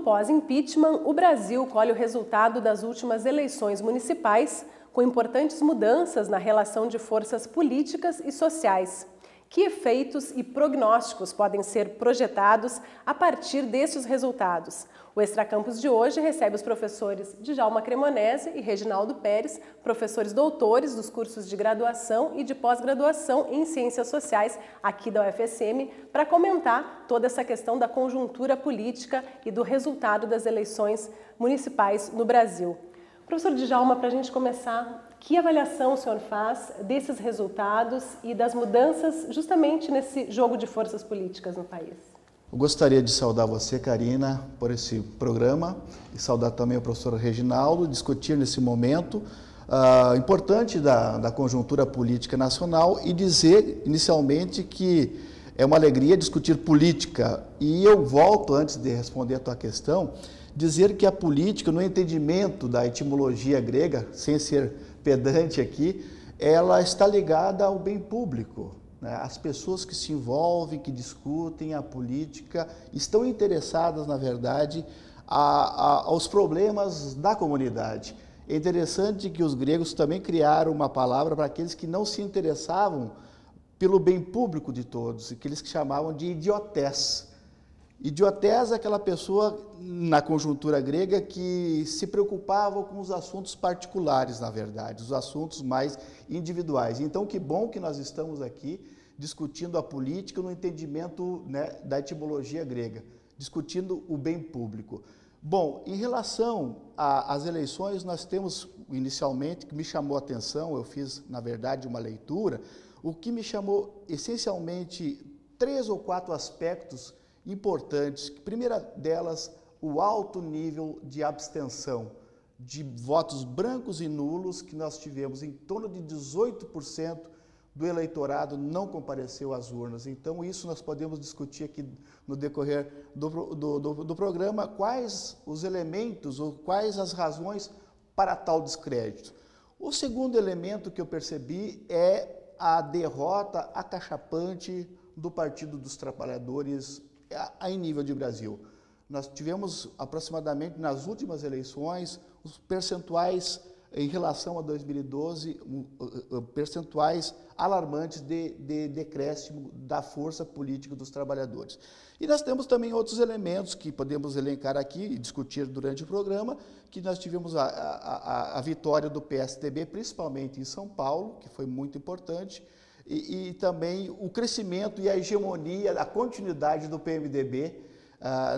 pós-impeachment, o Brasil colhe o resultado das últimas eleições municipais, com importantes mudanças na relação de forças políticas e sociais. Que efeitos e prognósticos podem ser projetados a partir desses resultados? O Extra Campus de hoje recebe os professores Djalma Cremonese e Reginaldo Pérez, professores doutores dos cursos de graduação e de pós-graduação em Ciências Sociais aqui da UFSM, para comentar toda essa questão da conjuntura política e do resultado das eleições municipais no Brasil. Professor Djalma, para a gente começar, que avaliação o senhor faz desses resultados e das mudanças justamente nesse jogo de forças políticas no país? Eu gostaria de saudar você, Karina, por esse programa e saudar também o professor Reginaldo, discutir nesse momento importante da conjuntura política nacional e dizer inicialmente que é uma alegria discutir política. E eu volto, antes de responder a tua questão, dizer que a política, no entendimento da etimologia grega, sem ser pedante aqui, ela está ligada ao bem público. As pessoas que se envolvem, que discutem a política, estão interessadas, na verdade, aos problemas da comunidade. É interessante que os gregos também criaram uma palavra para aqueles que não se interessavam pelo bem público de todos, que eles chamavam de idiotés. Idiotés é aquela pessoa, na conjuntura grega, que se preocupava com os assuntos particulares, na verdade, os assuntos mais individuais. Então, que bom que nós estamos aqui discutindo a política no entendimento, da etimologia grega, discutindo o bem público. Bom, em relação às eleições, nós temos, inicialmente, que me chamou a atenção, eu fiz, na verdade, uma leitura, o que me chamou, essencialmente, 3 ou 4 aspectos importantes. Primeira delas, o alto nível de abstenção, de votos brancos e nulos, que nós tivemos em torno de 18% do eleitorado não compareceu às urnas. Então, isso nós podemos discutir aqui no decorrer do programa, quais os elementos ou quais as razões para tal descrédito. O segundo elemento que eu percebi é a derrota acachapante do Partido dos Trabalhadores em nível de Brasil. Nós tivemos aproximadamente nas últimas eleições os percentuais em relação a 2012, percentuais alarmantes de decréscimo da força política dos trabalhadores. E nós temos também outros elementos que podemos elencar aqui e discutir durante o programa, que nós tivemos a vitória do PSDB, principalmente em São Paulo, que foi muito importante, e também o crescimento e a hegemonia, a continuidade do PMDB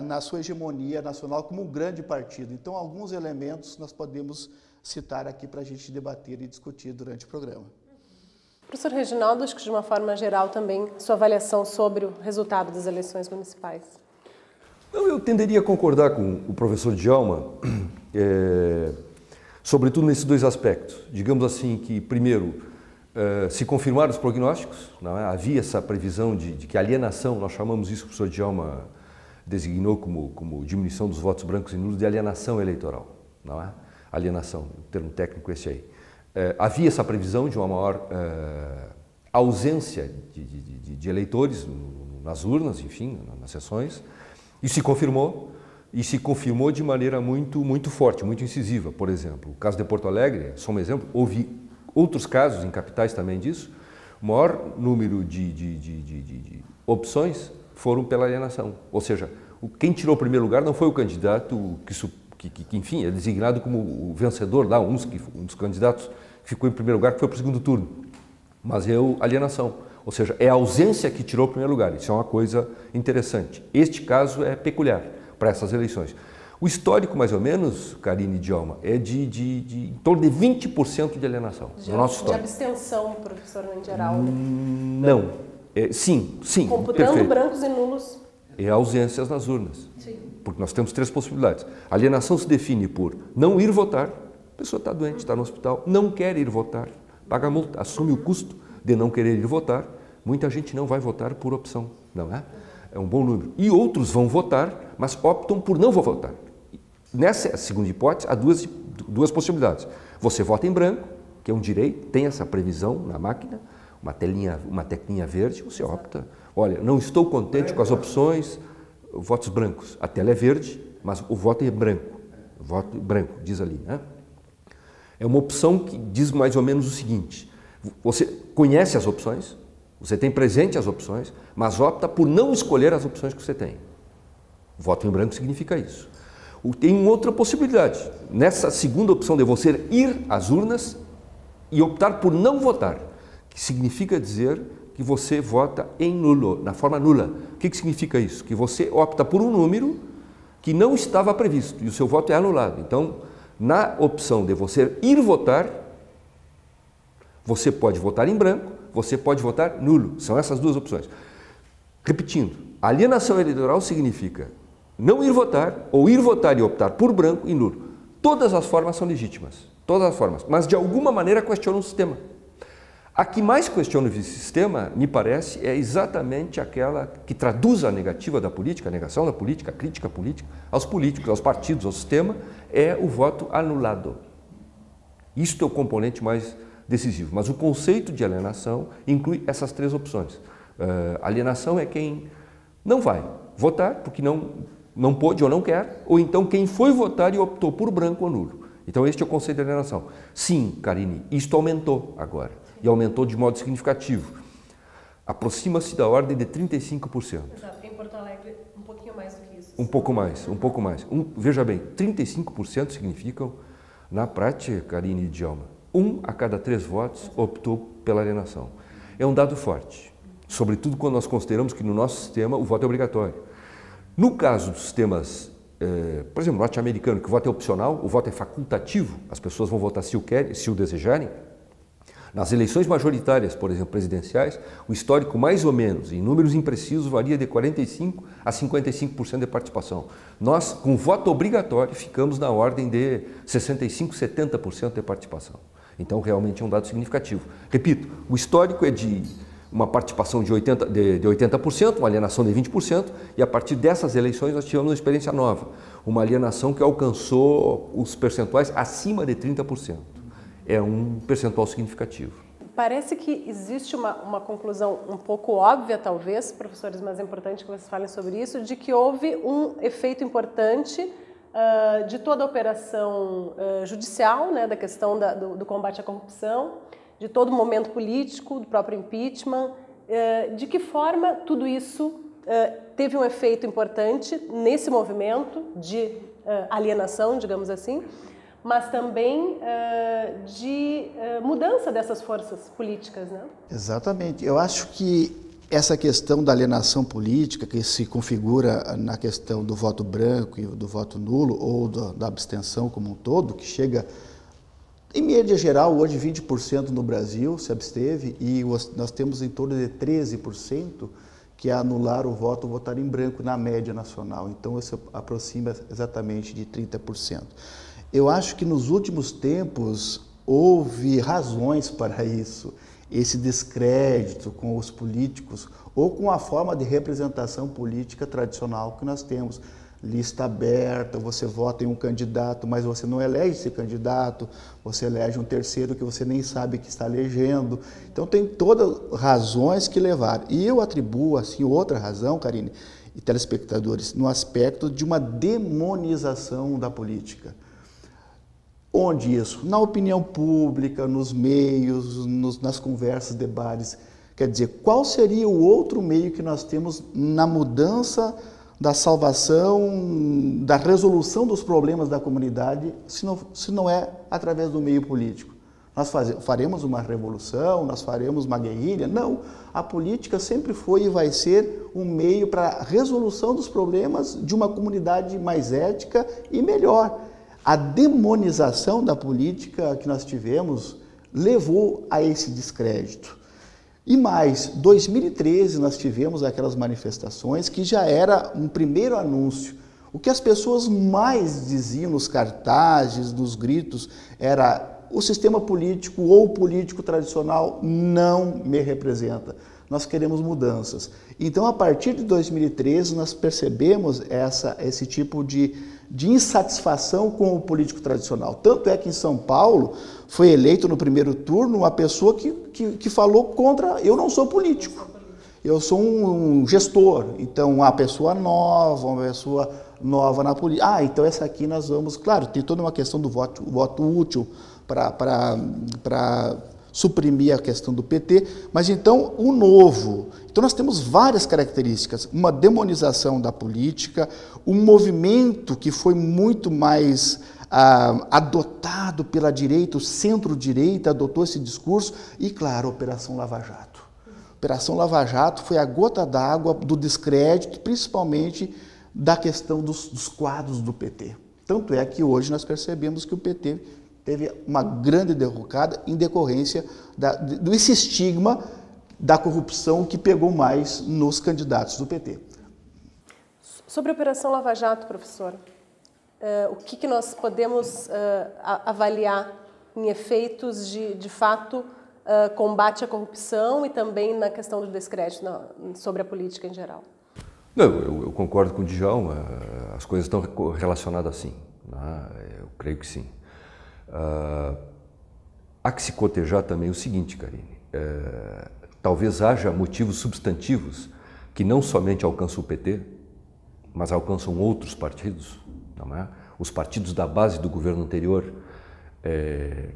na sua hegemonia nacional como um grande partido. Então, alguns elementos nós podemos citar aqui para a gente debater e discutir durante o programa. Professor Reginaldo, acho que de uma forma geral também, sua avaliação sobre o resultado das eleições municipais. Eu tenderia a concordar com o professor Djalma, sobretudo nesses 2 aspectos. Digamos assim que, primeiro, se confirmaram os prognósticos, não é? Havia essa previsão de que a alienação, nós chamamos isso, o professor Djalma designou como diminuição dos votos brancos e nulos, de alienação eleitoral, não é? Alienação, o termo técnico esse aí. Havia essa previsão de uma maior ausência de eleitores nas urnas, enfim, nas sessões, e se confirmou de maneira muito forte, muito incisiva. Por exemplo, o caso de Porto Alegre, só um exemplo, houve outros casos em capitais também disso, o maior número de opções foram pela alienação. Ou seja, quem tirou o primeiro lugar não foi o candidato que enfim, é designado como o vencedor, lá, um dos candidatos que ficou em primeiro lugar, que foi para o segundo turno, mas é a alienação. Ou seja, é a ausência que tirou o primeiro lugar. Isso é uma coisa interessante. Este caso é peculiar para essas eleições. O histórico, mais ou menos, Karine e Djalma, é em torno de 20% de alienação. No nosso histórico. De abstenção, professor, em geral? Não. Sim. Computando perfeito. Brancos e nulos. É ausências nas urnas. Sim. Porque nós temos 3 possibilidades. A alienação se define por não ir votar, a pessoa está doente, está no hospital, não quer ir votar, paga a multa, assume o custo de não querer ir votar. Muita gente não vai votar por opção, não é? É um bom número. E outros vão votar, mas optam por não votar. Nessa segunda hipótese, há duas possibilidades. Você vota em branco, que é um direito, tem essa previsão na máquina, uma teclinha verde, você opta. Olha, não estou contente com as opções, votos brancos. A tela é verde, mas o voto é branco. O voto branco, diz ali, né? É uma opção que diz mais ou menos o seguinte: você conhece as opções, você tem presente as opções, mas opta por não escolher as opções que você tem. Voto em branco significa isso. Tem outra possibilidade. Nessa segunda opção de você ir às urnas e optar por não votar, que significa dizer que você vota em nulo, na forma nula. O que significa isso? Que você opta por um número que não estava previsto e o seu voto é anulado. Então, na opção de você ir votar, você pode votar em branco, você pode votar nulo. São essas duas opções. Repetindo, alienação eleitoral significa não ir votar ou ir votar e optar por branco e nulo. Todas as formas são legítimas, todas as formas, mas de alguma maneira questionam o sistema. A que mais questiona esse sistema, me parece, é exatamente aquela que traduz a negativa da política, a negação da política, a crítica política, aos políticos, aos partidos, ao sistema, é o voto anulado. Isto é o componente mais decisivo. Mas o conceito de alienação inclui essas três opções. Alienação é quem não vai votar porque não pôde ou não quer, ou então quem foi votar e optou por branco ou nulo. Então este é o conceito de alienação. Sim, Karine, isto aumentou agora. E aumentou de modo significativo. Aproxima-se da ordem de 35%. Exato. Em Porto Alegre, um pouquinho mais do que isso. Um pouco mais, um pouco mais. Veja bem, 35% significam, na prática, Karine e Djalma, 1 a cada 3 votos optou pela alienação. É um dado forte, sobretudo quando nós consideramos que no nosso sistema o voto é obrigatório. No caso dos sistemas, por exemplo, norte-americano, que o voto é opcional, o voto é facultativo, as pessoas vão votar se o querem, se o desejarem. Nas eleições majoritárias, por exemplo, presidenciais, o histórico mais ou menos, em números imprecisos, varia de 45% a 55% de participação. Nós, com voto obrigatório, ficamos na ordem de 65%, 70% de participação. Então, realmente é um dado significativo. Repito, o histórico é de uma participação de 80%, uma alienação de 20%, e a partir dessas eleições nós tivemos uma experiência nova, uma alienação que alcançou os percentuais acima de 30%. É um percentual significativo. Parece que existe uma conclusão um pouco óbvia, talvez, professores, mas é importante que vocês falem sobre isso, de que houve um efeito importante de toda a operação judicial, né, da questão do combate à corrupção, de todo o momento político, do próprio impeachment. De que forma tudo isso teve um efeito importante nesse movimento de alienação, digamos assim, mas também de mudança dessas forças políticas, né? Exatamente. Eu acho que essa questão da alienação política, que se configura na questão do voto branco e do voto nulo, ou da abstenção como um todo, que chega, em média geral, hoje 20% no Brasil se absteve, e nós temos em torno de 13% que é anular o voto ou votar em branco na média nacional. Então, isso aproxima exatamente de 30%. Eu acho que nos últimos tempos houve razões para isso, esse descrédito com os políticos ou com a forma de representação política tradicional que nós temos. Lista aberta, você vota em um candidato, mas você não elege esse candidato, você elege um terceiro que você nem sabe que está elegendo. Então tem todas razões que levaram. E eu atribuo assim outra razão, Karine e telespectadores, no aspecto de uma demonização da política. Onde isso? Na opinião pública, nos meios, nas conversas, debates. Quer dizer, qual seria o outro meio que nós temos na mudança da salvação, da resolução dos problemas da comunidade, se não é através do meio político? Nós faremos uma revolução, nós faremos uma guerrilha? Não, a política sempre foi e vai ser um meio para a resolução dos problemas de uma comunidade mais ética e melhor. A demonização da política que nós tivemos levou a esse descrédito. E mais, 2013 nós tivemos aquelas manifestações que já era um primeiro anúncio. O que as pessoas mais diziam nos cartazes, nos gritos, era: o sistema político ou político tradicional não me representa. Nós queremos mudanças. Então, a partir de 2013, nós percebemos esse tipo de insatisfação com o político tradicional. Tanto é que em São Paulo foi eleito no primeiro turno uma pessoa que falou contra: eu não sou político, eu sou um gestor. Então, uma pessoa nova, uma pessoa nova na política. Ah, então essa aqui nós vamos... Claro, tem toda uma questão do voto útil para suprimir a questão do PT, mas então o novo. Então nós temos várias características, uma demonização da política, um movimento que foi muito mais adotado pela direita, o centro-direita adotou esse discurso, e claro, a Operação Lava Jato. A Operação Lava Jato foi a gota d'água do descrédito, principalmente da questão dos quadros do PT. Tanto é que hoje nós percebemos que o PT teve uma grande derrocada em decorrência desse estigma da corrupção que pegou mais nos candidatos do PT. Sobre a Operação Lava Jato, professor, o que nós podemos avaliar em efeitos de fato, combate à corrupção e também na questão do descrédito sobre a política em geral? Não, eu concordo com o Djalma, as coisas estão relacionadas assim, né? Eu creio que sim. Há que se cotejar também o seguinte, Karine, talvez haja motivos substantivos que não somente alcançam o PT, mas alcançam outros partidos, não é? Os partidos da base do governo anterior,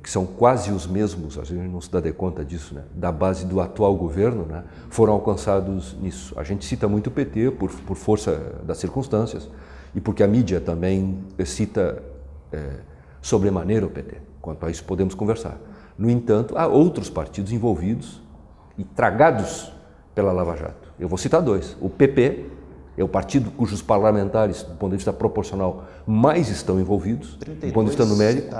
que são quase os mesmos, a gente não se dá de conta disso, né? Da base do atual governo, né? Foram alcançados nisso. A gente cita muito o PT por força das circunstâncias e porque a mídia também cita sobremaneira o PT. Quanto a isso podemos conversar. No entanto, há outros partidos envolvidos e tragados pela Lava Jato. Eu vou citar dois. O PP é o partido cujos parlamentares, do ponto de vista proporcional, mais estão envolvidos, do ponto de vista numérico.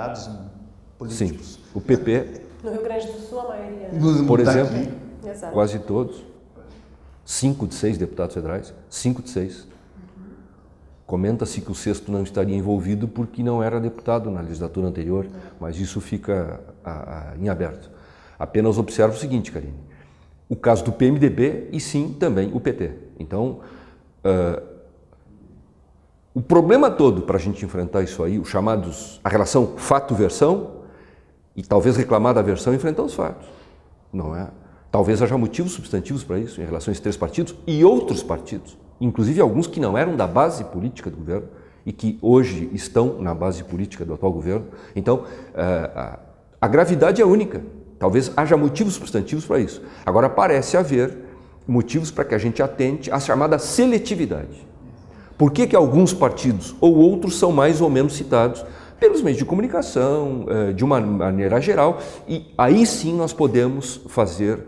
Políticos. Sim, o PP... No Rio Grande do Sul, a maioria. Né? Por exemplo, Exato. quase todos. 5 de 6 deputados federais, 5 de 6. Comenta-se que o sexto não estaria envolvido porque não era deputado na legislatura anterior, mas isso fica em aberto. Apenas observo o seguinte, Karine, o caso do PMDB e sim também o PT. Então, o problema todo para a gente enfrentar isso aí, os chamados, a relação fato-versão, e talvez reclamar da versão enfrentar os fatos, não é? Talvez haja motivos substantivos para isso em relação a esses três partidos e outros partidos, inclusive alguns que não eram da base política do governo e que hoje estão na base política do atual governo. Então, a gravidade é única. Talvez haja motivos substantivos para isso. Agora, parece haver motivos para que a gente atente à chamada seletividade. Por que alguns partidos ou outros são mais ou menos citados pelos meios de comunicação, de uma maneira geral, e aí sim nós podemos fazer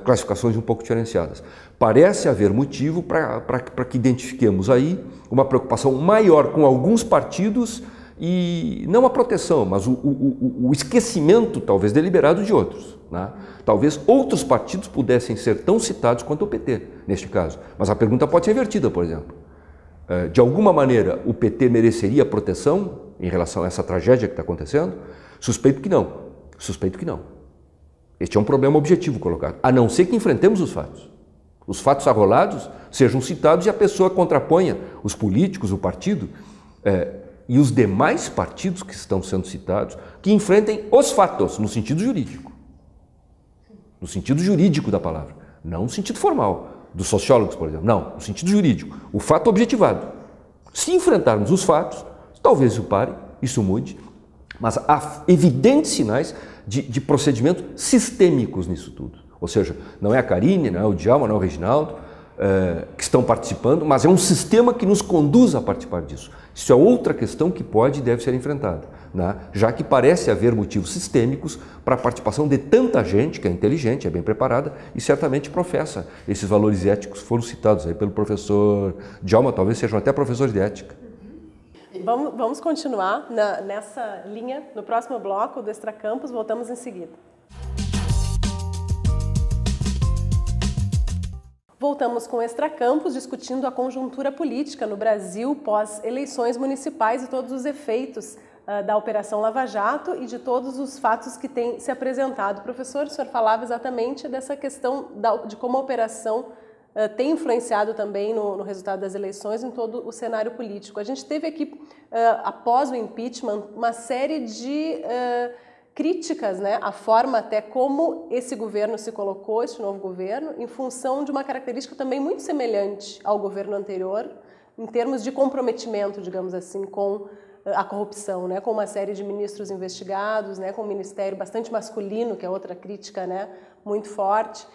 classificações um pouco diferenciadas. Parece haver motivo para que identifiquemos aí uma preocupação maior com alguns partidos e não a proteção, mas o esquecimento, talvez deliberado, de outros, né? Talvez outros partidos pudessem ser tão citados quanto o PT, neste caso. Mas a pergunta pode ser invertida, por exemplo. De alguma maneira, o PT mereceria proteção em relação a essa tragédia que está acontecendo? Suspeito que não. Suspeito que não. Este é um problema objetivo colocado, a não ser que enfrentemos os fatos. Os fatos arrolados sejam citados e a pessoa contraponha os políticos, o partido, e os demais partidos que estão sendo citados, que enfrentem os fatos, no sentido jurídico. No sentido jurídico da palavra, não no sentido formal, dos sociólogos, por exemplo. Não, no sentido jurídico, o fato objetivado. Se enfrentarmos os fatos, talvez isso pare, isso mude, mas há evidentes sinais de procedimentos sistêmicos nisso tudo. Ou seja, não é a Karine, não é o Djalma, não é o Reginaldo que estão participando, mas é um sistema que nos conduz a participar disso. Isso é outra questão que pode e deve ser enfrentada, né? Já que parece haver motivos sistêmicos para a participação de tanta gente que é inteligente, é bem preparada e certamente professa esses valores éticos que foram citados aí pelo professor Djalma, talvez sejam até professores de ética. Vamos continuar nessa linha no próximo bloco do Extra Campus, voltamos em seguida. Voltamos com o Extra Campus, discutindo a conjuntura política no Brasil pós-eleições municipais e todos os efeitos da Operação Lava Jato e de todos os fatos que têm se apresentado. Professor, o senhor falava exatamente dessa questão de como a operação tem influenciado também no resultado das eleições, em todo o cenário político. A gente teve aqui, após o impeachment, uma série de críticas, né, à forma até como esse governo se colocou, esse novo governo, em função de uma característica também muito semelhante ao governo anterior, em termos de comprometimento, digamos assim, com a corrupção, né? Com uma série de ministros investigados, né? Com um ministério bastante masculino, que é outra crítica, né? Muito forte.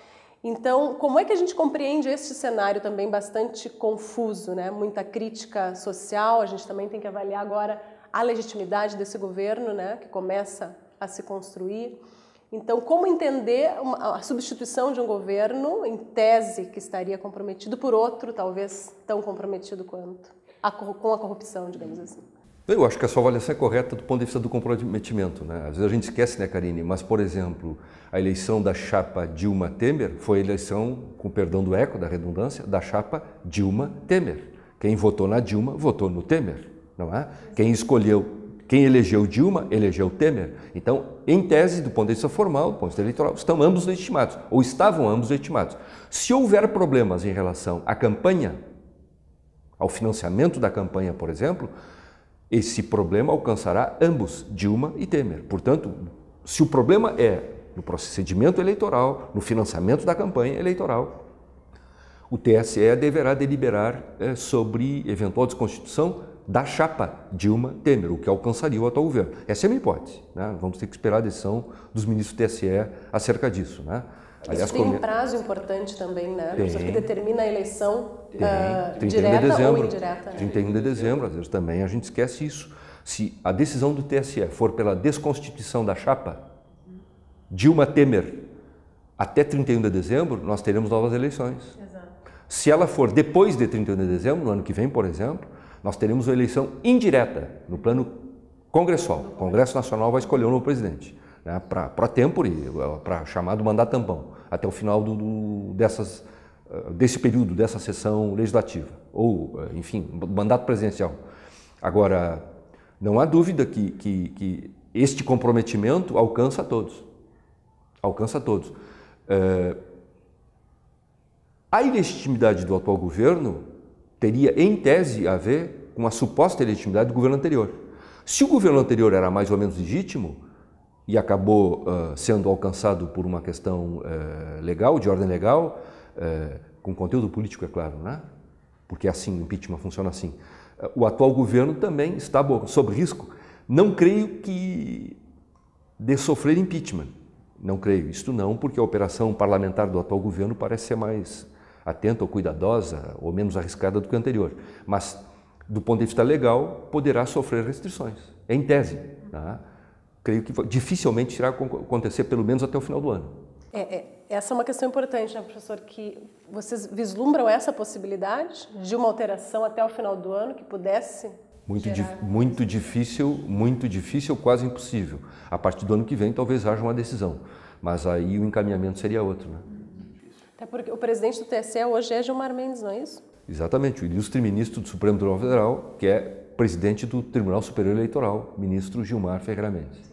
Então, como é que a gente compreende este cenário também bastante confuso, né? Muita crítica social, a gente também tem que avaliar agora a legitimidade desse governo, né? Que começa a se construir. Então, como entender a substituição de um governo, em tese, que estaria comprometido por outro, talvez tão comprometido quanto, com a corrupção, digamos assim? Eu acho que a sua avaliação é correta do ponto de vista do comprometimento, né? Às vezes a gente esquece, né, Karine? Mas, por exemplo, a eleição da chapa Dilma-Temer foi a eleição, com perdão do eco, da redundância, da chapa Dilma-Temer. Quem votou na Dilma, votou no Temer, não é? Quem elegeu Dilma, elegeu Temer. Então, em tese, do ponto de vista formal, do ponto de vista eleitoral, estão ambos legitimados, ou estavam ambos legitimados. Se houver problemas em relação à campanha, ao financiamento da campanha, por exemplo, esse problema alcançará ambos, Dilma e Temer. Portanto, se o problema é no procedimento eleitoral, no financiamento da campanha eleitoral, o TSE deverá deliberar sobre eventual desconstituição da chapa Dilma-Temer, o que alcançaria o atual governo. Essa é a minha hipótese, né? Vamos ter que esperar a decisão dos ministros do TSE acerca disso, né? Aliás, tem um prazo importante também, né? Que determina a eleição direta ou indireta. 31 de dezembro, às vezes também a gente esquece isso. Se a decisão do TSE for pela desconstituição da chapa Dilma-Temer até 31 de dezembro, nós teremos novas eleições. Exato. Se ela for depois de 31 de dezembro, no ano que vem, por exemplo, nós teremos uma eleição indireta no plano congressual. O Congresso Nacional vai escolher um novo presidente, né, para tempore, para chamado mandato tampão, até o final desse período, dessa sessão legislativa, ou, enfim, mandato presidencial. Agora, não há dúvida que este comprometimento alcança a todos. Alcança a todos. A ilegitimidade do atual governo teria, em tese, a ver com a suposta ilegitimidade do governo anterior. Se o governo anterior era mais ou menos legítimo e acabou sendo alcançado por uma questão legal, de ordem legal, com conteúdo político, é claro, né? Porque assim, o impeachment funciona assim. O atual governo também está sob risco. Não creio que de sofrer impeachment. Não creio. Isto não, porque a operação parlamentar do atual governo parece ser mais atenta ou cuidadosa ou menos arriscada do que a anterior. Mas, do ponto de vista legal, poderá sofrer restrições. Em tese. Tá? Creio que dificilmente irá acontecer, pelo menos até o final do ano. Essa é uma questão importante, né, professor? Que vocês vislumbram essa possibilidade de uma alteração até o final do ano que pudesse muito difícil, quase impossível. A partir do ano que vem, talvez haja uma decisão. Mas aí o encaminhamento seria outro, né? Até porque o presidente do TSE hoje é Gilmar Mendes, não é isso? Exatamente, o ilustre ministro do Supremo Tribunal Federal, que é presidente do Tribunal Superior Eleitoral, ministro Gilmar Ferreira Mendes.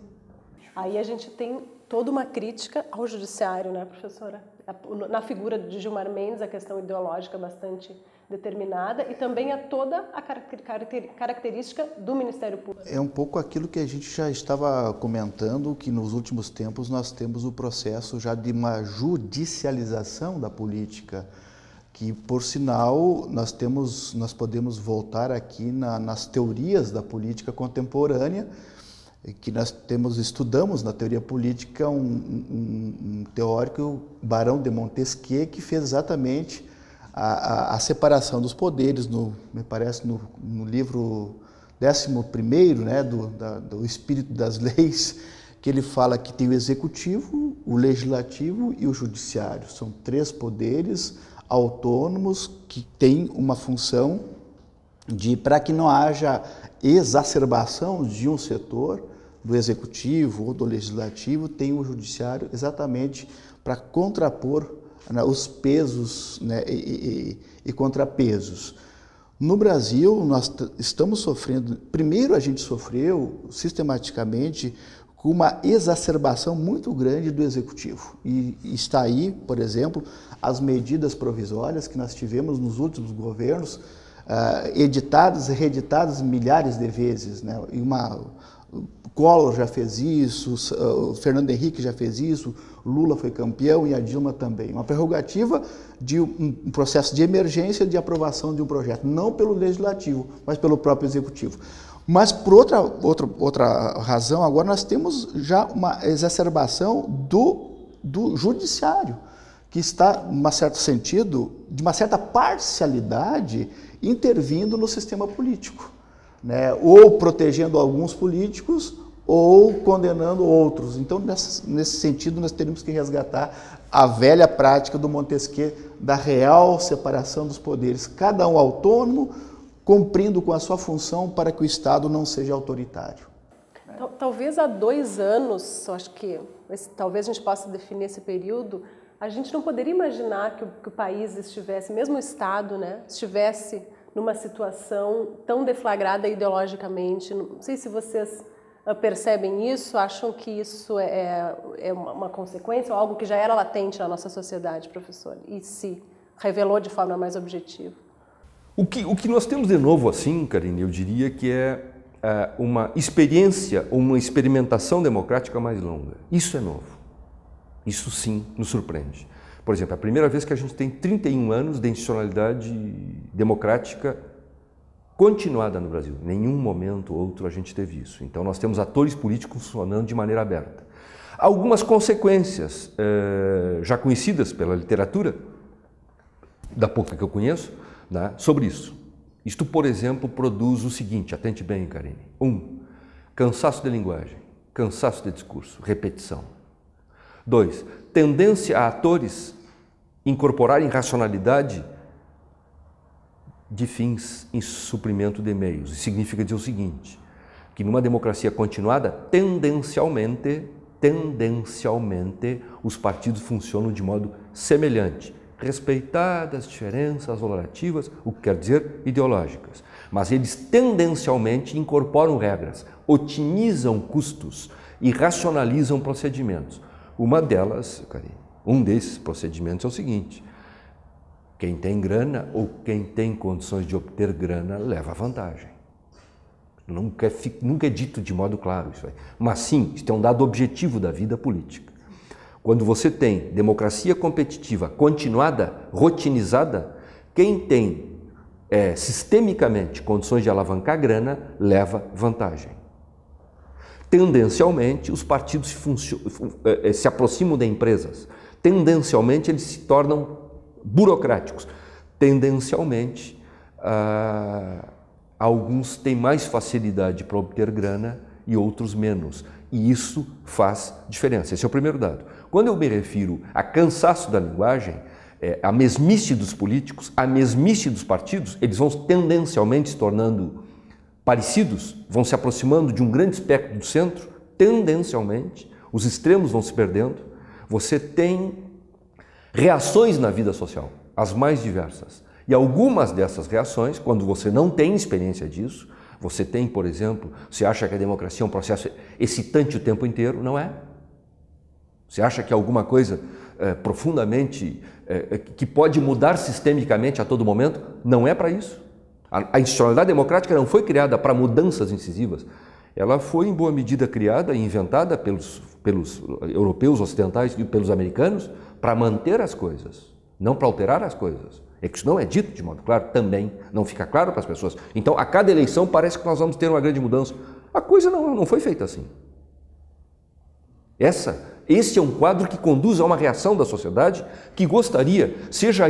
Aí a gente tem toda uma crítica ao judiciário, né, professora? Na figura de Gilmar Mendes, a questão ideológica bastante determinada e também a toda a característica do Ministério Público. É um pouco aquilo que a gente já estava comentando, que nos últimos tempos nós temos o processo já de uma judicialização da política, que, por sinal, nós podemos voltar aqui nas teorias da política contemporânea, que nós estudamos na teoria política um teórico, Barão de Montesquieu, que fez exatamente a separação dos poderes, me parece no livro 11º, né, do Espírito das Leis, que ele fala que tem o executivo, o legislativo e o judiciário. São 3 poderes autônomos que têm uma função para que não haja exacerbação de um setor, do executivo ou do legislativo, tem o judiciário exatamente para contrapor, né, os pesos, né, e contrapesos. No Brasil, nós estamos sofrendo, primeiro a gente sofreu sistematicamente com uma exacerbação muito grande do executivo. E está aí, por exemplo, as medidas provisórias que nós tivemos nos últimos governos, editadas e reeditadas milhares de vezes, né? Collor já fez isso, o Fernando Henrique já fez isso, Lula foi campeão e a Dilma também. Uma prerrogativa de um processo de emergência de aprovação de um projeto, não pelo legislativo, mas pelo próprio executivo. Mas, por outra razão, agora nós temos já uma exacerbação do judiciário, que está, em certo sentido, de uma certa parcialidade, intervindo no sistema político, né? Ou protegendo alguns políticos, ou condenando outros. Então, nesse sentido, nós teríamos que resgatar a velha prática do Montesquieu, da real separação dos poderes, cada um autônomo, cumprindo com a sua função para que o Estado não seja autoritário. Talvez há 2 anos, acho que talvez a gente possa definir esse período, a gente não poderia imaginar que o país estivesse, mesmo o Estado, né, estivesse numa situação tão deflagrada ideologicamente. Não sei se vocês percebem isso, acham que isso é uma consequência ou algo que já era latente na nossa sociedade, professor, e se revelou de forma mais objetiva. O que nós temos de novo assim, Karine, eu diria que é uma experiência ou uma experimentação democrática mais longa. Isso é novo. Isso sim nos surpreende. Por exemplo, é a primeira vez que a gente tem 31 anos de institucionalidade democrática continuada no Brasil. Em nenhum momento ou outro a gente teve isso. Então nós temos atores políticos funcionando de maneira aberta. Algumas consequências já conhecidas pela literatura, da pouca que eu conheço, né, sobre isso. Isto, por exemplo, produz o seguinte, atente bem, Karine. 1. Cansaço de linguagem, cansaço de discurso, repetição. 2. Tendência a atores incorporarem racionalidade de fins em suprimento de meios. Isso significa dizer o seguinte, que numa democracia continuada, tendencialmente, os partidos funcionam de modo semelhante, respeitadas diferenças valorativas, o que quer dizer ideológicas. Mas eles tendencialmente incorporam regras, otimizam custos e racionalizam procedimentos. Uma delas, um desses procedimentos é o seguinte: quem tem grana ou quem tem condições de obter grana leva vantagem. Nunca é dito de modo claro isso aí. Mas sim, isso é um dado objetivo da vida política. Quando você tem democracia competitiva continuada, rotinizada, quem tem sistemicamente condições de alavancar grana leva vantagem. Tendencialmente, os partidos se aproximam de empresas. Tendencialmente, eles se tornam burocráticos. Tendencialmente, alguns têm mais facilidade para obter grana e outros menos. E isso faz diferença. Esse é o primeiro dado. Quando eu me refiro a cansaço da linguagem, a mesmice dos políticos, a mesmice dos partidos, eles vão tendencialmente se tornando parecidos, vão se aproximando de um grande espectro do centro, tendencialmente, os extremos vão se perdendo. Você tem reações na vida social, as mais diversas. E algumas dessas reações, quando você não tem experiência disso, você tem, por exemplo, você acha que a democracia é um processo excitante o tempo inteiro? Não é. Você acha que é alguma coisa profundamente, que pode mudar sistemicamente a todo momento? Não é para isso. A institucionalidade democrática não foi criada para mudanças incisivas. Ela foi, em boa medida, criada e inventada pelos europeus ocidentais e pelos americanos para manter as coisas, não para alterar as coisas. É que isso não é dito de modo claro, também não fica claro para as pessoas. Então, a cada eleição parece que nós vamos ter uma grande mudança. A coisa não foi feita assim. Esse é um quadro que conduz a uma reação da sociedade que gostaria, seja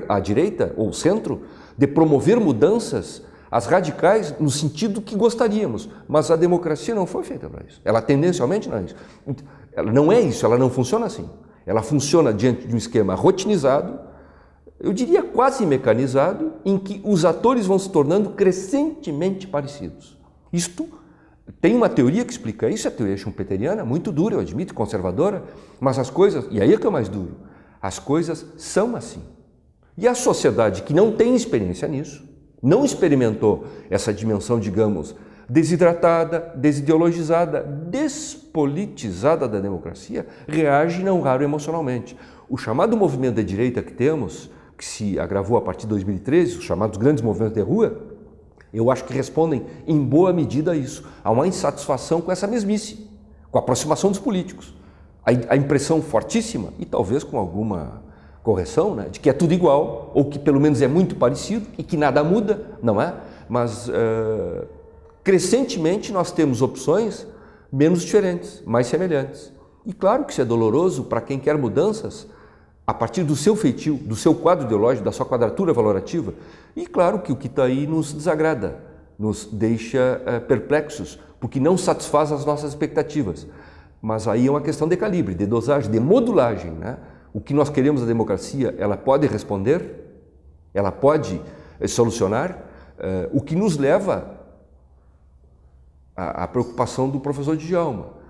a direita ou o centro, de promover mudanças, as radicais, no sentido que gostaríamos. Mas a democracia não foi feita para isso. Ela tendencialmente não é isso. Ela não é isso, ela não funciona assim. Ela funciona diante de um esquema rotinizado, eu diria quase mecanizado, em que os atores vão se tornando crescentemente parecidos. Isto tem uma teoria que explica isso, a teoria schumpeteriana, muito dura, eu admito, conservadora, mas as coisas, e aí é que é o mais duro, as coisas são assim. E a sociedade que não tem experiência nisso, não experimentou essa dimensão, digamos, desidratada, desideologizada, despolitizada da democracia, reage não raro emocionalmente. O chamado movimento de direita que temos, que se agravou a partir de 2013, os chamados grandes movimentos de rua, Eu acho que respondem em boa medida a isso, a uma insatisfação com essa mesmice, com a aproximação dos políticos. A impressão fortíssima, e talvez com alguma correção, né, de que é tudo igual, ou que pelo menos é muito parecido e que nada muda, não é? Mas crescentemente nós temos opções menos diferentes, mais semelhantes. E claro que isso é doloroso para quem quer mudanças a partir do seu feitio, do seu quadro ideológico, da sua quadratura valorativa. E claro que o que está aí nos desagrada, nos deixa perplexos, porque não satisfaz as nossas expectativas. Mas aí é uma questão de calibre, de dosagem, de modulagem, né? O que nós queremos da democracia, ela pode responder, ela pode solucionar, o que nos leva à preocupação do professor Djalma.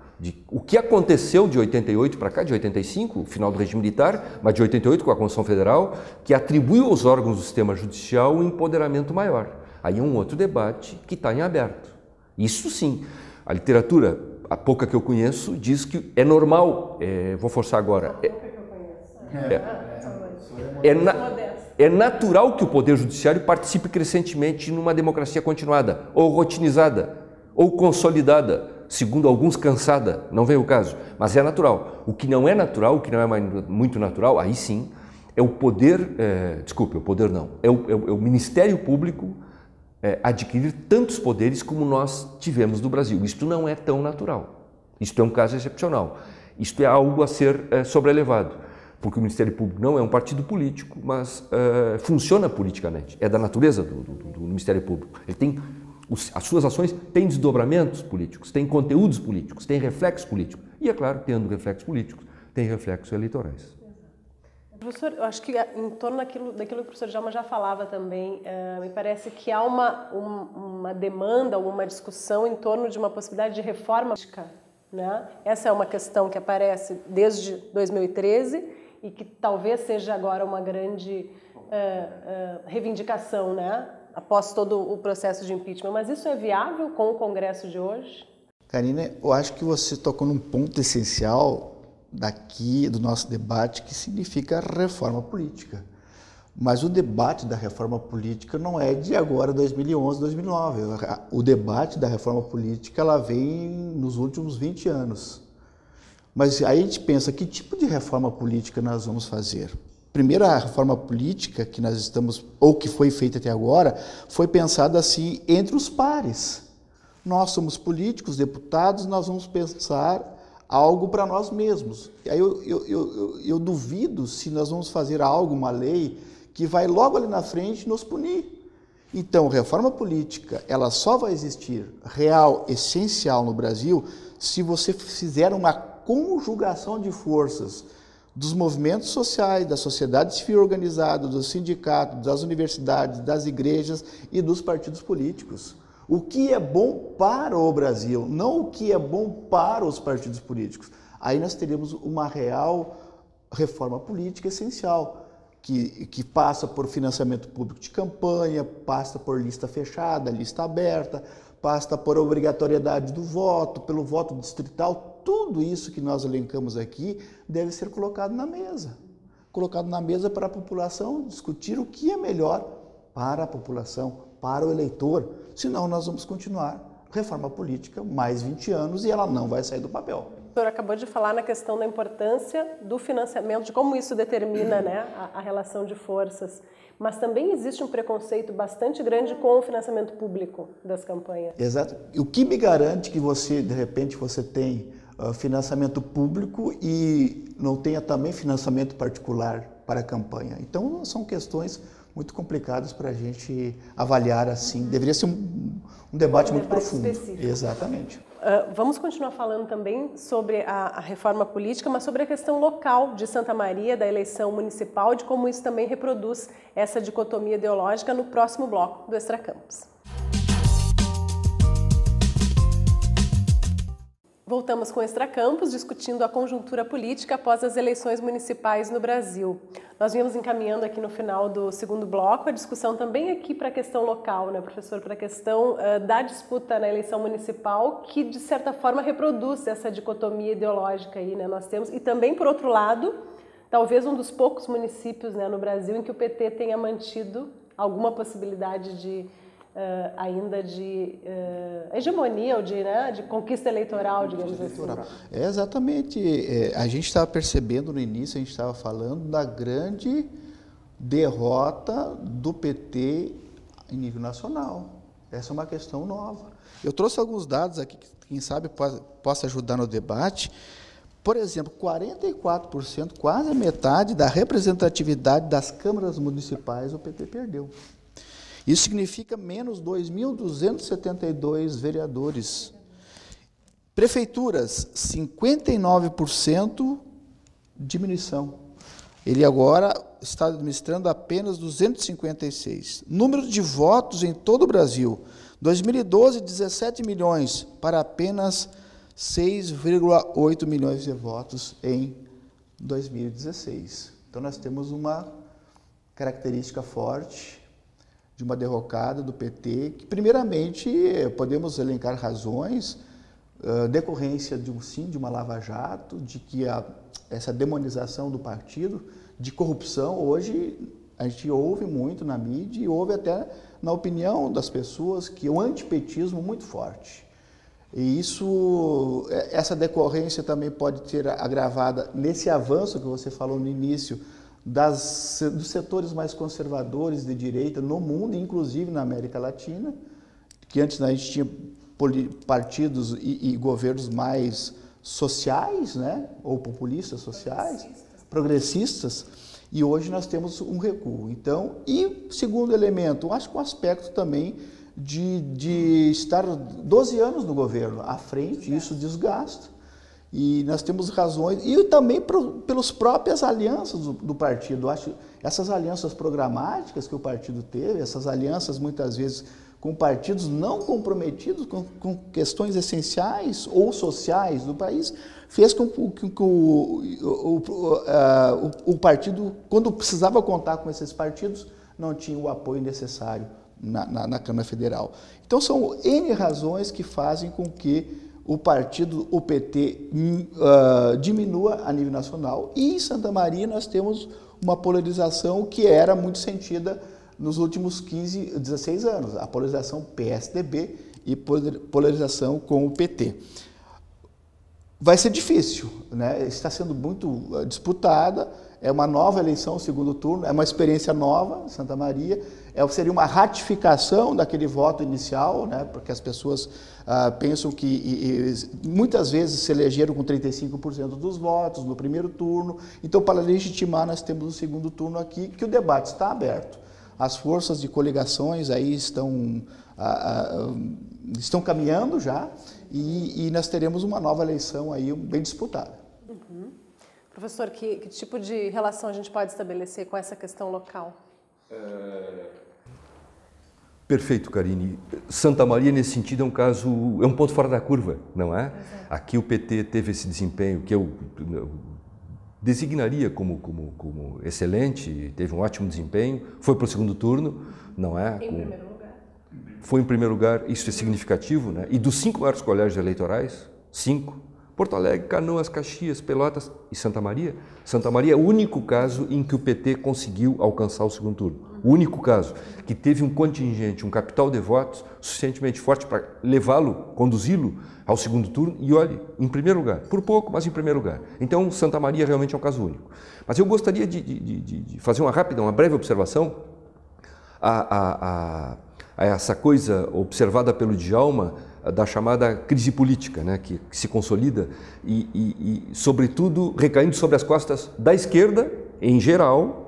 O que aconteceu de 88 para cá, de 85, o final do regime militar, mas de 88 com a Constituição Federal, que atribuiu aos órgãos do sistema judicial um empoderamento maior. Aí é um outro debate que está em aberto. Isso sim, a literatura, a pouca que eu conheço, diz que é normal, vou forçar agora, é natural que o Poder Judiciário participe crescentemente numa democracia continuada, ou rotinizada, ou consolidada, segundo alguns cansada, não vem o caso, mas é natural. O que não é natural, o que não é muito natural, aí sim, é o poder, desculpe, o poder não, é o Ministério Público adquirir tantos poderes como nós tivemos no Brasil. Isto não é tão natural, isto é um caso excepcional, isto é algo a ser sobrelevado, porque o Ministério Público não é um partido político, mas funciona politicamente, é da natureza do Ministério Público. Ele tem as suas ações têm desdobramentos políticos, têm conteúdos políticos, têm reflexos políticos. E, é claro, tendo reflexos políticos, tem reflexos eleitorais. Professor, eu acho que em torno daquilo que o professor Djalma já falava também, me parece que há uma demanda, uma discussão em torno de uma possibilidade de reforma política, né? Essa é uma questão que aparece desde 2013 e que talvez seja agora uma grande reivindicação, né? Após todo o processo de impeachment. Mas isso é viável com o Congresso de hoje? Karina, eu acho que você tocou num ponto essencial daqui do nosso debate, que significa reforma política. Mas o debate da reforma política não é de agora, 2011, 2009. O debate da reforma política ela vem nos últimos 20 anos. Mas aí a gente pensa, que tipo de reforma política nós vamos fazer? Primeiro, a reforma política que nós estamos, ou que foi feita até agora, foi pensada assim entre os pares. Nós somos políticos, deputados, nós vamos pensar algo para nós mesmos. Aí eu duvido se nós vamos fazer algo, uma lei, que vai logo ali na frente nos punir. Então, reforma política, ela só vai existir real, essencial no Brasil, se você fizer uma conjugação de forças dos movimentos sociais, da sociedade civil organizada, dos sindicatos, das universidades, das igrejas e dos partidos políticos. O que é bom para o Brasil, não o que é bom para os partidos políticos. Aí nós teríamos uma real reforma política essencial, que passa por financiamento público de campanha, passa por lista fechada, lista aberta, passa por obrigatoriedade do voto, pelo voto distrital. Tudo isso que nós elencamos aqui deve ser colocado na mesa. Colocado na mesa para a população discutir o que é melhor para a população, para o eleitor. Senão nós vamos continuar reforma política mais 20 anos e ela não vai sair do papel. O senhor acabou de falar na questão da importância do financiamento, de como isso determina, né, a relação de forças. Mas também existe um preconceito bastante grande com o financiamento público das campanhas. Exato. E o que me garante que você, de repente, você tem financiamento público e não tenha também financiamento particular para a campanha? Então, são questões muito complicadas para a gente avaliar assim. Deveria ser um debate muito profundo. Específico. Exatamente. Vamos continuar falando também sobre a reforma política, mas sobre a questão local de Santa Maria, da eleição municipal, de como isso também reproduz essa dicotomia ideológica no próximo bloco do Extra Campus. Voltamos com o Extra Campus, discutindo a conjuntura política após as eleições municipais no Brasil. Nós viemos encaminhando aqui no final do segundo bloco a discussão também aqui para a questão local, né, professor? Para a questão da disputa na eleição municipal, que de certa forma reproduz essa dicotomia ideológica aí, né? Nós temos, e também, por outro lado, talvez um dos poucos municípios, né, no Brasil em que o PT tenha mantido alguma possibilidade de ainda de hegemonia ou de conquista eleitoral, digamos assim. Exatamente. A gente estava percebendo no início, a gente estava falando da grande derrota do PT em nível nacional. Essa é uma questão nova. Eu trouxe alguns dados aqui que, quem sabe, possa ajudar no debate. Por exemplo, 44%, quase a metade da representatividade das câmaras municipais o PT perdeu. Isso significa menos 2.272 vereadores. Prefeituras, 59% diminuição. Ele agora está administrando apenas 256. Número de votos em todo o Brasil, 2012, 17 milhões, para apenas 6,8 milhões de votos em 2016. Então, nós temos uma característica forte de uma derrocada do PT, que, primeiramente, podemos elencar razões, decorrência de uma lava-jato, de que essa demonização do partido, de corrupção, hoje a gente ouve muito na mídia e ouve até na opinião das pessoas que o antipetismo muito forte. E essa decorrência também pode ter agravada nesse avanço que você falou no início, dos setores mais conservadores de direita no mundo, inclusive na América Latina, que antes a gente tinha partidos e governos mais sociais, né, ou populistas sociais, progressistas, e hoje nós temos um recuo. Então, e segundo elemento, acho que um aspecto também de estar 12 anos no governo à frente, isso desgasta. E nós temos razões, e também pelas próprias alianças do partido. Acho essas alianças programáticas que o partido teve, essas alianças muitas vezes com partidos não comprometidos com questões essenciais ou sociais do país, fez com que o partido, quando precisava contar com esses partidos, não tinha o apoio necessário na Câmara Federal. Então, são N razões que fazem com que o partido, o PT, diminua a nível nacional. E em Santa Maria nós temos uma polarização que era muito sentida nos últimos 15, 16 anos, a polarização PSDB e polarização com o PT. Vai ser difícil, né? Está sendo muito disputada, é uma nova eleição, segundo turno, é uma experiência nova em Santa Maria, seria uma ratificação daquele voto inicial, né? Porque as pessoas pensam que muitas vezes se elegeram com 35% dos votos no primeiro turno, então para legitimar nós temos o segundo turno aqui, que o debate está aberto. As forças de coligações aí estão caminhando já e nós teremos uma nova eleição aí bem disputada. Uhum. Professor, que tipo de relação a gente pode estabelecer com essa questão local? Perfeito, Karine. Santa Maria, nesse sentido, é um caso, é um ponto fora da curva, não é? Exato. Aqui o PT teve esse desempenho que eu designaria como excelente, teve um ótimo desempenho, foi para o segundo turno, não é? Em primeiro lugar. Foi em primeiro lugar, isso é significativo, né? E dos 5 maiores colégios eleitorais, 5, Porto Alegre, Canoas, Caxias, Pelotas e Santa Maria. Santa Maria é o único caso em que o PT conseguiu alcançar o segundo turno. O único caso que teve um contingente, um capital de votos suficientemente forte para levá-lo, conduzi-lo ao segundo turno e, olhe, em primeiro lugar, por pouco, mas em primeiro lugar. Então, Santa Maria realmente é um caso único. Mas eu gostaria de fazer uma breve observação a essa coisa observada pelo Djalma da chamada crise política, né, que se consolida e, sobretudo, recaindo sobre as costas da esquerda, em geral,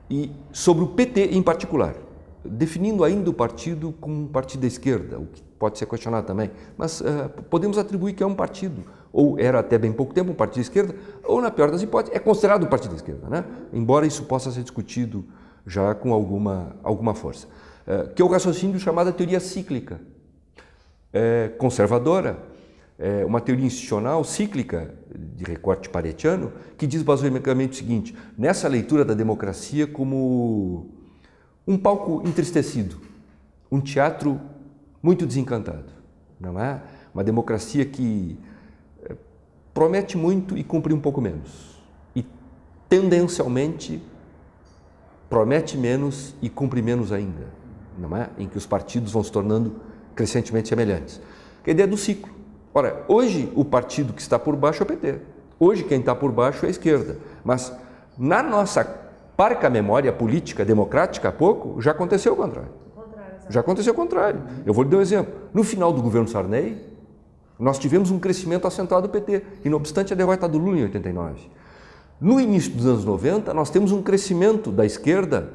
e sobre o PT em particular, definindo ainda o partido como um partido da esquerda, o que pode ser questionado também, mas podemos atribuir que é um partido, ou era até bem pouco tempo um partido da esquerda, ou, na pior das hipóteses, é considerado um partido da esquerda, né? Embora isso possa ser discutido já com alguma força. Que é o raciocínio chamado teoria cíclica, conservadora, uma teoria institucional cíclica, de recorte paretiano, que diz basicamente o seguinte: nessa leitura da democracia como um palco entristecido, um teatro muito desencantado, não é? Uma democracia que promete muito e cumpre um pouco menos, e tendencialmente promete menos e cumpre menos ainda. não é? Em que os partidos vão se tornando crescentemente semelhantes. Que é a ideia do ciclo. Ora, hoje o partido que está por baixo é o PT. Hoje quem está por baixo é a esquerda. Mas na nossa parca memória política democrática, há pouco, já aconteceu o contrário. Já aconteceu o contrário. Eu vou lhe dar um exemplo. No final do governo Sarney, nós tivemos um crescimento acentuado do PT, e não obstante a derrota do Lula em 89. No início dos anos 90, nós temos um crescimento da esquerda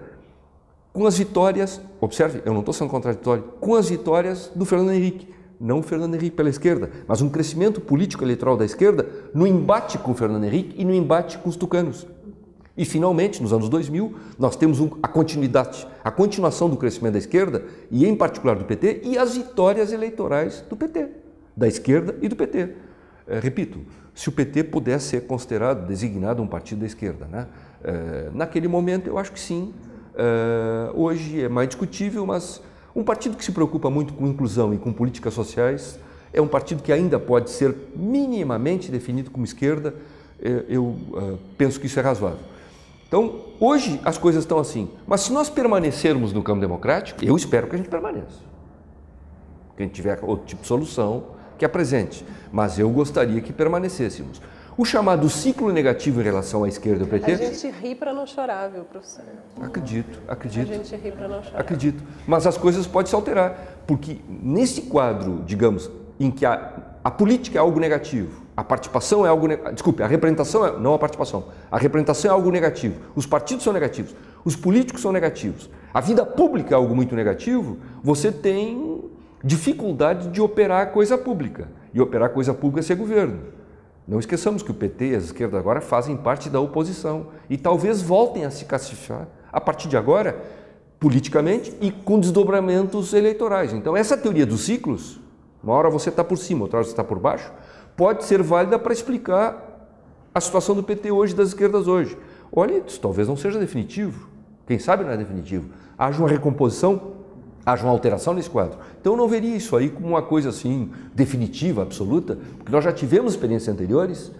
com as vitórias, observe, eu não estou sendo contraditório, com as vitórias do Fernando Henrique. Não o Fernando Henrique pela esquerda, mas um crescimento político-eleitoral da esquerda no embate com o Fernando Henrique e no embate com os tucanos. E, finalmente, nos anos 2000, nós temos a continuidade, a continuação do crescimento da esquerda, e em particular do PT, e as vitórias eleitorais do PT, da esquerda e do PT. Repito, se o PT pudesse ser considerado, designado um partido da esquerda, né? Naquele momento eu acho que sim. Hoje é mais discutível, mas um partido que se preocupa muito com inclusão e com políticas sociais é um partido que ainda pode ser minimamente definido como esquerda. Eu penso que isso é razoável. Então, hoje as coisas estão assim, mas se nós permanecermos no campo democrático, eu espero que a gente permaneça. Que a gente tiver outro tipo de solução que apresente, mas eu gostaria que permanecêssemos. O chamado ciclo negativo em relação à esquerda e ao PT... A gente ri para não chorar, viu, professor? Acredito. A gente ri para não chorar. Acredito, mas as coisas podem se alterar, porque nesse quadro, digamos, em que a política é algo negativo, a participação é algo negativo, desculpe, a representação, não a participação, a representação é algo negativo, os partidos são negativos, os políticos são negativos, a vida pública é algo muito negativo, você tem dificuldade de operar coisa pública, e operar coisa pública é ser governo. Não esqueçamos que o PT e as esquerdas agora fazem parte da oposição e talvez voltem a se classificar, a partir de agora, politicamente e com desdobramentos eleitorais. Então, essa teoria dos ciclos, uma hora você está por cima, outra hora você está por baixo, pode ser válida para explicar a situação do PT hoje, das esquerdas hoje. Olha, isso talvez não seja definitivo, quem sabe não é definitivo. Haja uma recomposição, haja uma alteração nesse quadro. Então eu não veria isso aí como uma coisa assim definitiva, absoluta, porque nós já tivemos experiências anteriores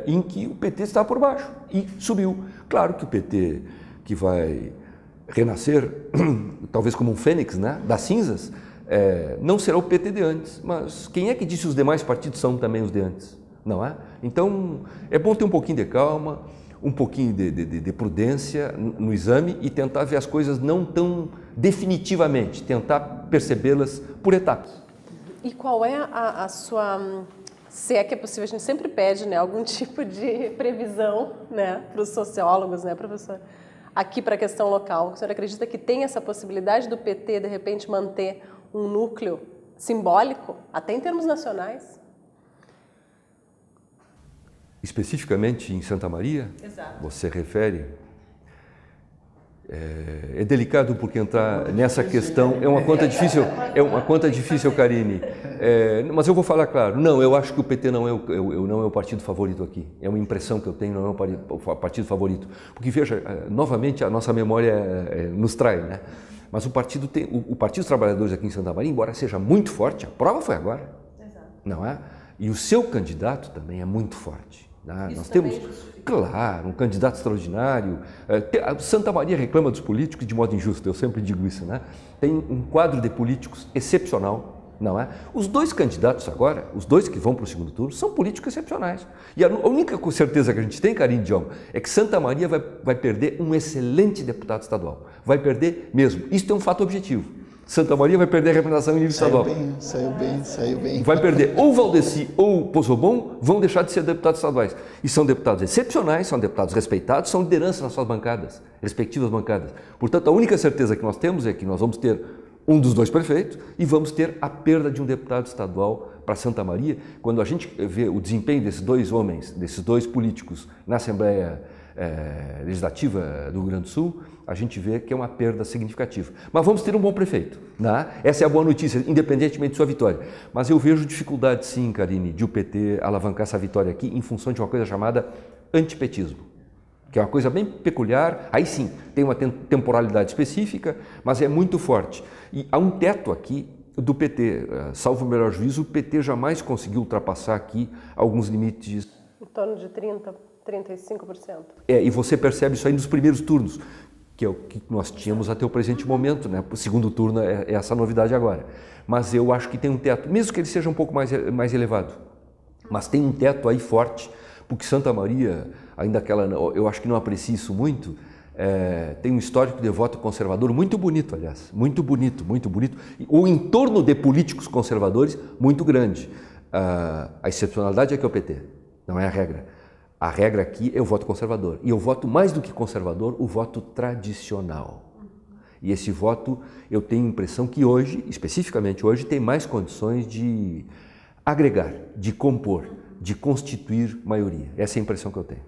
em que o PT estava por baixo e subiu. Claro que o PT que vai renascer, talvez como um fênix, né, das cinzas, não será o PT de antes, mas quem é que disse que os demais partidos são também os de antes? Não é? Então, é bom ter um pouquinho de calma, um pouquinho de prudência no exame e tentar ver as coisas não tão definitivamente, tentar percebê-las por etapas. E qual é a sua, se é que é possível, a gente sempre pede, né, algum tipo de previsão, né, para os sociólogos, né, professor? Aqui para a questão local, o senhor acredita que tem essa possibilidade do PT, de repente, manter um núcleo simbólico, até em termos nacionais? Especificamente em Santa Maria? Exato. Você refere? É delicado porque entrar nessa questão é uma conta difícil, Karine. Mas eu vou falar claro. Não, eu acho que o PT não é o partido favorito aqui. É uma impressão que eu tenho, não é o partido favorito. Porque veja, novamente a nossa memória nos trai, né? Mas o Partido dos Trabalhadores aqui em Santa Maria, embora seja muito forte, a prova foi agora. Exato. Não é? E o seu candidato também é muito forte. Nós temos, claro, um candidato extraordinário. Santa Maria reclama dos políticos de modo injusto, eu sempre digo isso, né? Tem um quadro de políticos excepcional, não é? Os dois candidatos agora, os dois que vão para o segundo turno, são políticos excepcionais. E a única certeza que a gente tem, Karine Diogo, é que Santa Maria vai perder um excelente deputado estadual. Vai perder mesmo. Isso é um fato objetivo. Santa Maria vai perder a representação em nível estadual. Saiu bem. Vai perder ou Valdeci ou Pozzobon, vão deixar de ser deputados estaduais. E são deputados excepcionais, são deputados respeitados, são lideranças nas suas bancadas, respectivas bancadas. Portanto, a única certeza que nós temos é que nós vamos ter um dos dois prefeitos e vamos ter a perda de um deputado estadual para Santa Maria. Quando a gente vê o desempenho desses dois homens, desses dois políticos na Assembleia Legislativa do Rio Grande do Sul, a gente vê que é uma perda significativa. Mas vamos ter um bom prefeito, né? Essa é a boa notícia, independentemente de sua vitória. Mas eu vejo dificuldade sim, Karine, de o PT alavancar essa vitória aqui em função de uma coisa chamada antipetismo, que é uma coisa bem peculiar. Aí sim, tem uma temporalidade específica, mas é muito forte. E há um teto aqui do PT, salvo o melhor juízo, o PT jamais conseguiu ultrapassar aqui alguns limites. Em torno de 30%, 35%. E você percebe isso aí nos primeiros turnos. que é o que nós tínhamos até o presente momento, né? O segundo turno é essa novidade agora. Mas eu acho que tem um teto, mesmo que ele seja um pouco mais elevado, mas tem um teto aí forte, porque Santa Maria, ainda eu acho que não aprecio isso muito, tem um histórico de voto conservador muito bonito, aliás, muito bonito, o entorno de políticos conservadores muito grande. A excepcionalidade é que é o PT, não é a regra. A regra aqui é o voto conservador. E eu voto mais do que conservador, o voto tradicional. E esse voto, eu tenho a impressão que hoje, especificamente hoje, tem mais condições de agregar, de compor, de constituir maioria. Essa é a impressão que eu tenho.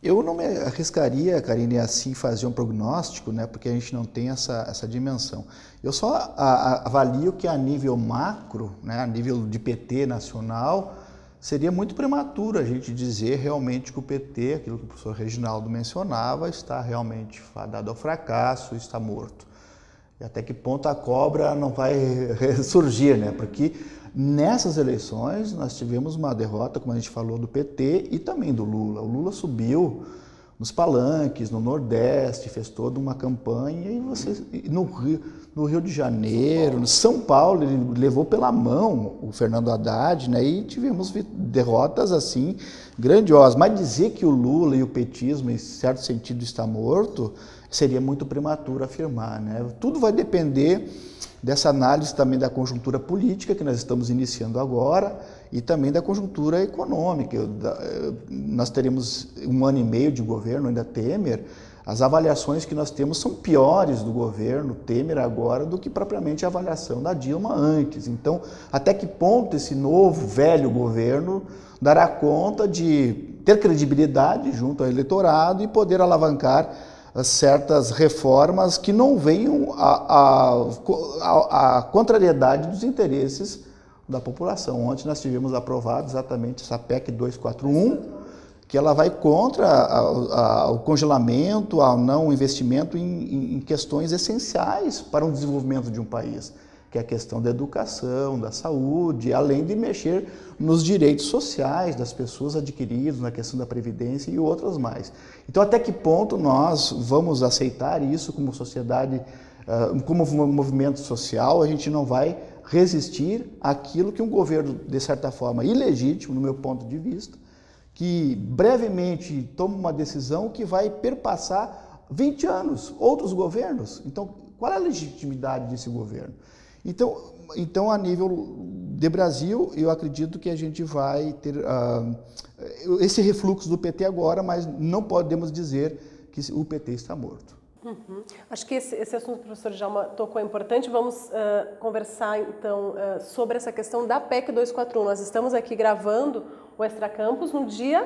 Eu não me arriscaria, Karine, assim fazer um prognóstico, né, porque a gente não tem essa dimensão. Eu só avalio que a nível macro, né, a nível de PT nacional, seria muito prematuro a gente dizer realmente que o PT, aquilo que o professor Reginaldo mencionava, está realmente fadado ao fracasso, está morto. E até que ponto a cobra não vai ressurgir, né? Porque nessas eleições nós tivemos uma derrota, como a gente falou, do PT e também do Lula. O Lula subiu nos palanques, no Nordeste, fez toda uma campanha e no Rio de Janeiro, no São Paulo, ele levou pela mão o Fernando Haddad, né? E tivemos derrotas assim grandiosas. Mas dizer que o Lula e o petismo, em certo sentido, está morto, seria muito prematuro afirmar, né? Tudo vai depender dessa análise também da conjuntura política que nós estamos iniciando agora e também da conjuntura econômica. Nós teremos 1 ano e meio de governo ainda Temer. As avaliações que nós temos são piores do governo Temer agora do que propriamente a avaliação da Dilma antes. Então, até que ponto esse novo, velho governo dará conta de ter credibilidade junto ao eleitorado e poder alavancar certas reformas que não venham à contrariedade dos interesses da população. Ontem nós tivemos aprovado exatamente essa PEC 241, que ela vai contra o congelamento, ao não investimento em questões essenciais para o desenvolvimento de um país, que é a questão da educação, da saúde, além de mexer nos direitos sociais das pessoas adquiridos, na questão da previdência e outras mais. Então, até que ponto nós vamos aceitar isso como sociedade, como movimento social? A gente não vai resistir àquilo que um governo, de certa forma, ilegítimo, no meu ponto de vista, que brevemente toma uma decisão que vai perpassar 20 anos, outros governos. Então, qual é a legitimidade desse governo? Então, a nível de Brasil, eu acredito que a gente vai ter esse refluxo do PT agora, mas não podemos dizer que o PT está morto. Acho que esse assunto que o professor Djalma tocou é importante. Vamos conversar, então, sobre essa questão da PEC 241. Nós estamos aqui gravando o Extra Campus no dia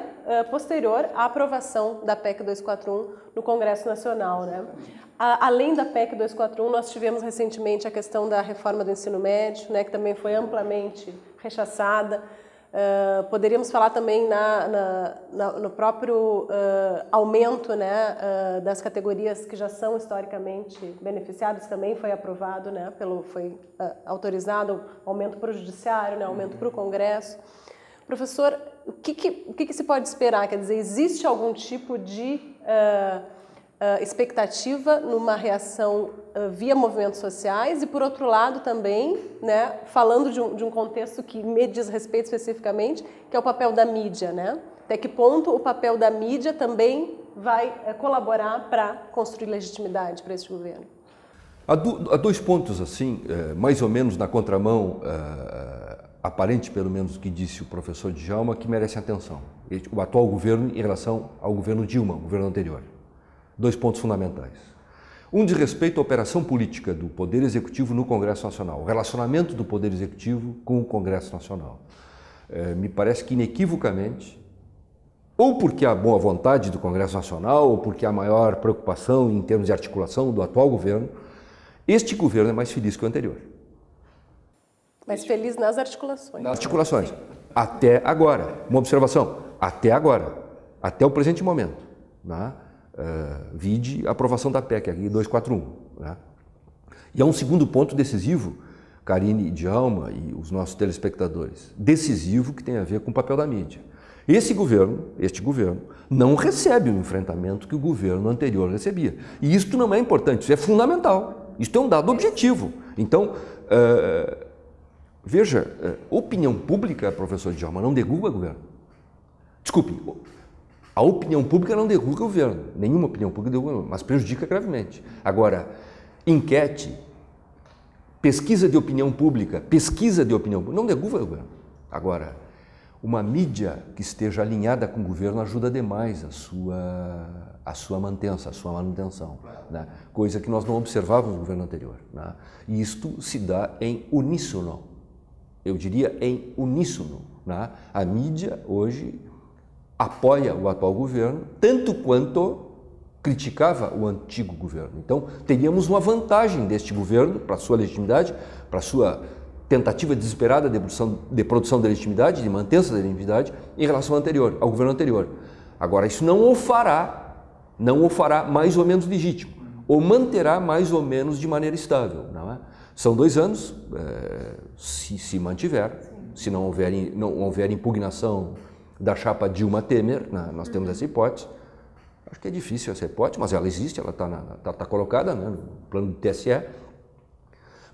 posterior à aprovação da PEC 241 no Congresso Nacional, né? Além da PEC 241, nós tivemos recentemente a questão da reforma do ensino médio, né, que também foi amplamente rechaçada. Poderíamos falar também no próprio aumento, né, das categorias que já são historicamente beneficiadas, também foi aprovado, né, foi autorizado o aumento para o judiciário, né, aumento para o Congresso. Professor, o que se pode esperar? Quer dizer, existe algum tipo de expectativa numa reação via movimentos sociais e, por outro lado, também, né, falando de um contexto que me diz respeito especificamente, que é o papel da mídia, né? Até que ponto o papel da mídia também vai colaborar para construir legitimidade para este governo? Há 2 pontos, assim, mais ou menos na contramão, aparente pelo menos o que disse o professor Djalma, que merecem atenção. O atual governo em relação ao governo Dilma, o governo anterior. 2 pontos fundamentais. Um diz respeito à operação política do Poder Executivo no Congresso Nacional, o relacionamento do Poder Executivo com o Congresso Nacional. Me parece que inequivocamente, ou porque há boa vontade do Congresso Nacional, ou porque há maior preocupação em termos de articulação do atual governo, este governo é mais feliz que o anterior. Mais feliz nas articulações. Nas articulações. Até agora. Uma observação. Até agora. Até o presente momento. Né? Vide a aprovação da PEC, aqui 241. Né? E há um segundo ponto decisivo, Karine, Djalma e os nossos telespectadores, decisivo que tem a ver com o papel da mídia. Este governo, não recebe o enfrentamento que o governo anterior recebia. E isto não é importante, isso é fundamental. Isto é um dado objetivo. Então, veja, opinião pública, professor Djalma, não derruba o governo. Desculpe, a opinião pública não derruba o governo. Nenhuma opinião pública derruba o governo, mas prejudica gravemente. Agora, enquete, pesquisa de opinião pública, não derruba o governo. Agora, uma mídia que esteja alinhada com o governo ajuda demais a sua manutenção, né? Coisa que nós não observávamos no governo anterior, né? E isto se dá em uníssono, eu diria em uníssono, né? A mídia hoje apoia o atual governo tanto quanto criticava o antigo governo. Então, teríamos uma vantagem deste governo para a sua legitimidade, para a sua tentativa desesperada de produção da legitimidade, de mantença da legitimidade em relação ao governo anterior. Agora, isso não o fará mais ou menos legítimo, ou manterá mais ou menos de maneira estável, não é? São 2 anos, se mantiver, se não houver impugnação da chapa Dilma-Temer, né? Nós temos essa hipótese. Acho que é difícil essa hipótese, mas ela existe, ela está colocada, né, no plano do TSE.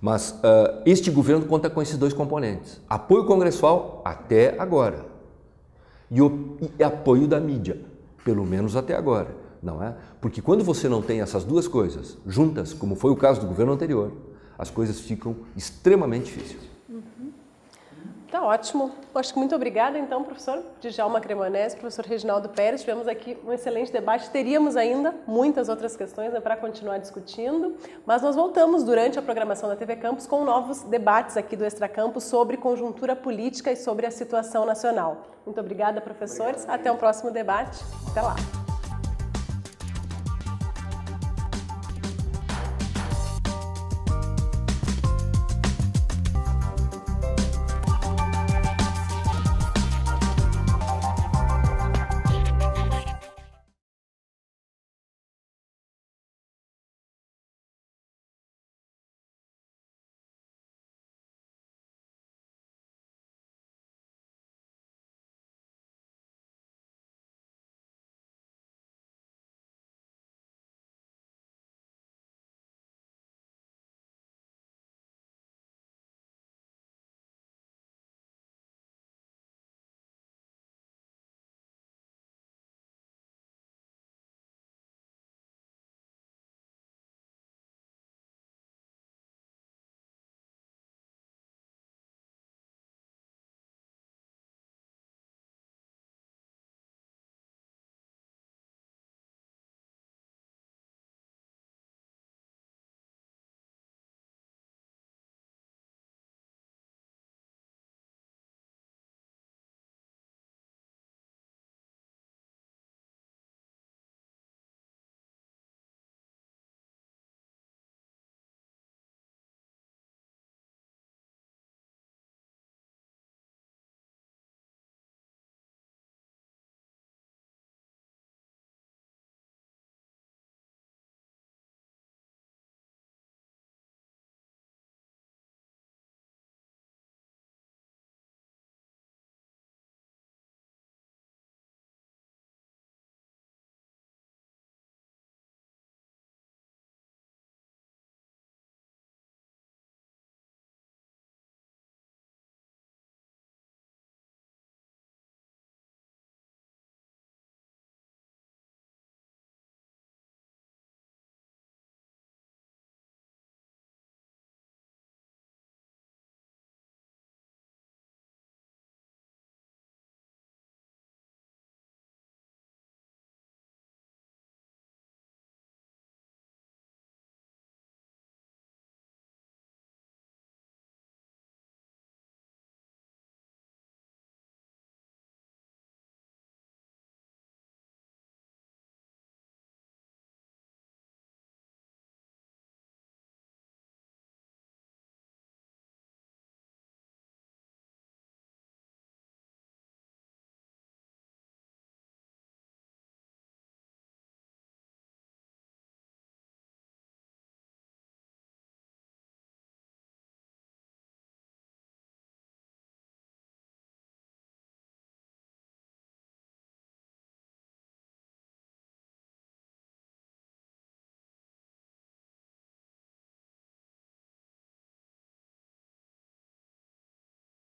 Mas este governo conta com esses 2 componentes. Apoio congressual até agora. E apoio da mídia, pelo menos até agora. Não é? Porque quando você não tem essas 2 coisas juntas, como foi o caso do governo anterior, as coisas ficam extremamente difíceis. Tá ótimo. Acho que muito obrigada, então, professor Djalma Cremonesi, professor Reginaldo Pérez. Tivemos aqui um excelente debate. Teríamos ainda muitas outras questões, né, para continuar discutindo, mas nós voltamos durante a programação da TV Campus com novos debates aqui do Extra Campus sobre conjuntura política e sobre a situação nacional. Muito obrigada, professores. Até o próximo debate. Até lá.